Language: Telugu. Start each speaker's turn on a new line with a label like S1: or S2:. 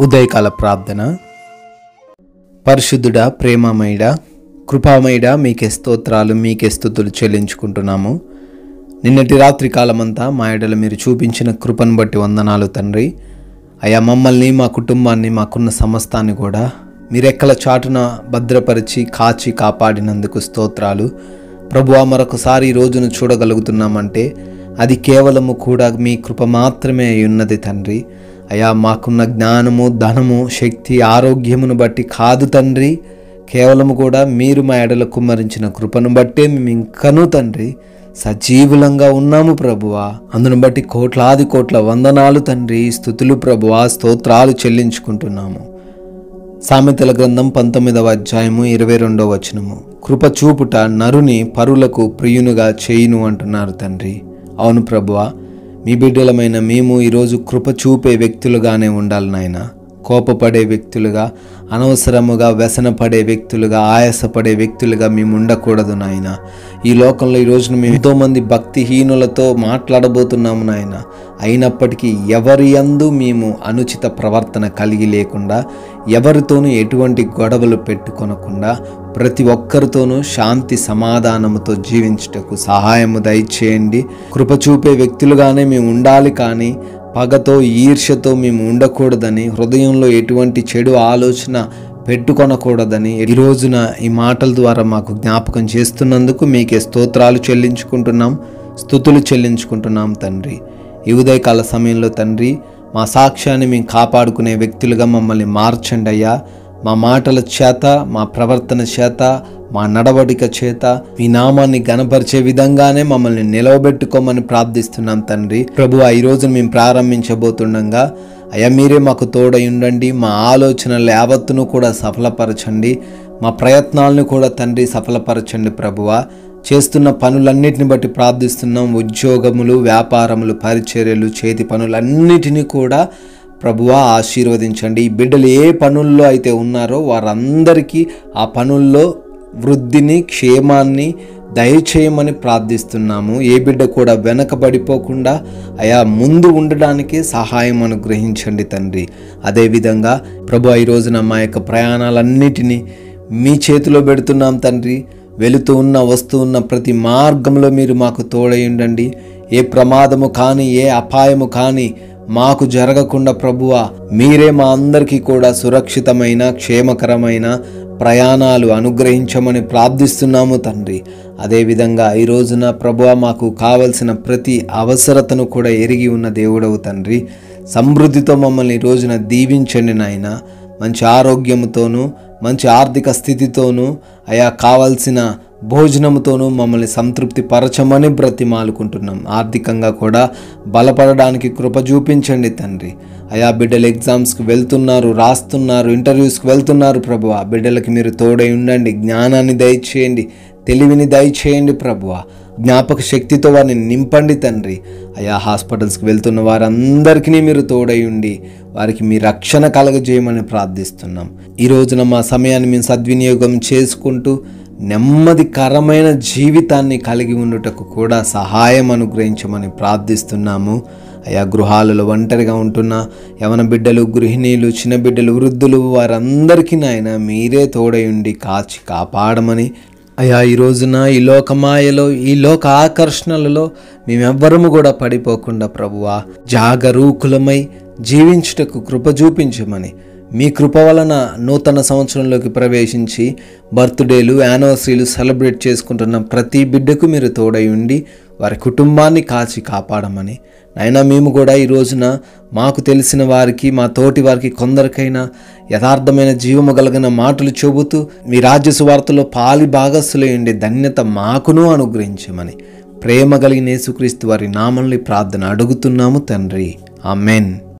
S1: ఉదయకాల ప్రార్థన. పరిశుద్ధుడా, ప్రేమమయుడా, కృపామయుడా, మీకే స్తోత్రాలు, మీకే స్తుతులు చెల్లించుకుంటున్నాము. నిన్నటి రాత్రి కాలమంతా మా ఎడల మీరు చూపించిన కృపను బట్టి వందనాలు తండ్రి. అయా, మమ్మల్ని, మా కుటుంబాన్ని, మాకున్న సమస్తాన్ని కూడా మీరెక్కల చాటున భద్రపరిచి కాచి కాపాడినందుకు స్తోత్రాలు. ప్రభువా, మరొకసారి ఈ రోజును చూడగలుగుతున్నామంటే అది కేవలము కూడా మీ కృప మాత్రమే అయి ఉన్నది తండ్రి. అయా, మాకున్న జ్ఞానము, ధనము, శక్తి, ఆరోగ్యమును బట్టి కాదు తండ్రి, కేవలము కూడా మీరు మా ఎడల కుమ్మరించిన కృపను బట్టే మేము ఇంకనూ తండ్రి సజీవులంగా ఉన్నాము ప్రభువా. అందును బట్టి కోట్లాది కోట్ల వందనాలు తండ్రి, స్తుతులు ప్రభువా, స్తోత్రాలు చెల్లించుకుంటున్నాము. సామెతల గ్రంథం 19వ అధ్యాయము 22వ వచనము, కృప చూపుట నరుని పరులకు ప్రియునుగా చేయును అంటున్నారు తండ్రి. అవును ప్రభువా, మీ బిడ్డలమైన మేము ఈరోజు కృప చూపే వ్యక్తులుగానే ఉండాలి నాయన. కోపపడే వ్యక్తులుగా, అనవసరముగా వ్యసనపడే వ్యక్తులుగా, ఆయాసపడే వ్యక్తులుగా మేము ఉండకూడదు నాయన. ఈ లోకంలో ఈరోజు మేము ఎంతోమంది భక్తిహీనులతో మాట్లాడబోతున్నాము నాయన. అయినప్పటికీ ఎవరి యందు మేము అనుచిత ప్రవర్తన కలిగి లేకుండా, ఎవరితోనూ ఎటువంటి గొడవలు పెట్టుకొనకుండా, ప్రతి ఒక్కరితోనూ శాంతి సమాధానముతో జీవించుటకు సహాయము దయచేయండి. కృప చూపే వ్యక్తులుగానే మేము ఉండాలి, కానీ పగతో, ఈర్ష్యతో మేము ఉండకూడదని, హృదయంలో ఎటువంటి చెడు ఆలోచన పెట్టుకొనకూడదని ఈ రోజున ఈ మాటల ద్వారా మాకు జ్ఞాపకం చేస్తున్నందుకు మీకే స్తోత్రాలు చెల్లించుకుంటున్నాం, స్తుతులు చెల్లించుకుంటున్నాం తండ్రి. ఈ ఉదయకాల సమయంలో తండ్రి, మా సాక్ష్యాన్ని మేము కాపాడుకునే వ్యక్తులుగా మమ్మల్ని మార్చండి అయ్యా. మా మాటల చేత, మా ప్రవర్తన చేత, మా నడవడిక చేత మీ నామాన్ని గణపరిచే విధంగానే మమ్మల్ని నిలవబెట్టుకోమని ప్రార్థిస్తున్నాం తండ్రి. ప్రభువా, ఈ రోజు మేము ప్రారంభించబోతుండగా అయ్యా, మీరే మాకు తోడై ఉండండి. మా ఆలోచనల యావత్తును కూడా సఫలపరచండి. మా ప్రయత్నాలను కూడా తండ్రి సఫలపరచండి ప్రభువా. చేస్తున్న పనులన్నిటిని బట్టి ప్రార్థిస్తున్నాం. ఉద్యోగములు, వ్యాపారములు, పరిచర్యలు, చేతి పనులన్నిటినీ కూడా ప్రభువా ఆశీర్వదించండి. ఈ బిడ్డలు ఏ పనుల్లో అయితే ఉన్నారో వారందరికీ ఆ పనుల్లో వృద్ధిని, క్షేమాన్ని దయచేయమని ప్రార్థిస్తున్నాము. ఏ బిడ్డ కూడా వెనకబడిపోకుండా అయా ముందు ఉండడానికి సహాయం అనుగ్రహించండి తండ్రి. అదేవిధంగా ప్రభు, ఈ రోజున మా యొక్క ప్రయాణాలన్నిటినీ మీ చేతిలో పెడుతున్నాం తండ్రి. వెళుతూ ఉన్న, వస్తూ ఉన్న ప్రతి మార్గంలో మీరు మాకు తోడై ఉండండి. ఏ ప్రమాదము కానీ, ఏ అపాయము కానీ మాకు జరగకుండా ప్రభువా, మీరే మా అందరికీ కూడా సురక్షితమైన, క్షేమకరమైన ప్రయాణాలు అనుగ్రహించమని ప్రార్థిస్తున్నాము తండ్రి. అదేవిధంగా ఈ రోజున ప్రభువా, మాకు కావలసిన ప్రతి అవసరతను కూడా ఎరిగి ఉన్న దేవుడవు తండ్రి. సమృద్ధితో మమ్మల్ని ఈ రోజున దీవించండి నాయన. మంచి ఆరోగ్యముతోనూ, మంచి ఆర్థిక స్థితితోనూ, అయా కావలసిన భోజనముతోనూ మమ్మల్ని సంతృప్తి పరచమని బ్రతిమాలుకుంటున్నాం. ఆర్థికంగా కూడా బలపడడానికి కృప చూపించండి తండ్రి. అయా, బిడ్డలు ఎగ్జామ్స్కి వెళ్తున్నారు, రాస్తున్నారు, ఇంటర్వ్యూస్కి వెళ్తున్నారు ప్రభువా. బిడ్డలకి మీరు తోడై ఉండండి. జ్ఞానాన్ని దయచేయండి, తెలివిని దయచేయండి ప్రభువా. జ్ఞాపక శక్తితో వారిని నింపండి తండ్రి. అయా, హాస్పిటల్స్కి వెళ్తున్న వారందరికీ మీరు తోడై ఉండి వారికి మీ రక్షణ కలగజేయమని ప్రార్థిస్తున్నాం. ఈ రోజున మా సమయాన్ని మేము సద్వినియోగం చేసుకుంటూ నెమ్మదికరమైన జీవితాన్ని కలిగి ఉండుటకు కూడా సహాయం అనుగ్రహించమని ప్రార్థిస్తున్నాము. అయా, గృహాలలో ఒంటరిగా ఉంటున్న యవన బిడ్డలు, గృహిణీలు, చిన్న బిడ్డలు, వృద్ధులు వారందరికీ నాయన మీరే తోడై ఉండి కాచి కాపాడమని అయా, ఈ రోజున ఈ లోకమాయలో, ఈ లోక ఆకర్షణలలో మేమెవ్వరము కూడా పడిపోకుండా ప్రభువా జాగరూకులమై జీవించుటకు కృప చూపించమని, మీ కృప వలన నూతన సంవత్సరంలోకి ప్రవేశించి బర్త్డేలు, యానివర్సరీలు సెలబ్రేట్ చేసుకుంటున్న ప్రతి బిడ్డకు మీరు తోడై ఉండి వారి కుటుంబాన్ని కాచి కాపాడమని నాయనా, మేము కూడా ఈ రోజున మాకు తెలిసిన వారికి, మా తోటి వారికి కొందరికైనా యథార్థమైన జీవము కలిగిన మాటలు చెబుతూ మీ రాజ్య సువార్తలో పాలి భాగస్సులై ఉండే ధన్యత మాకును అనుగ్రహించమని ప్రేమ కలిగిన యేసుక్రీస్తు వారి నామములో ప్రార్థన అడుగుతున్నాము తండ్రి. ఆమెన్.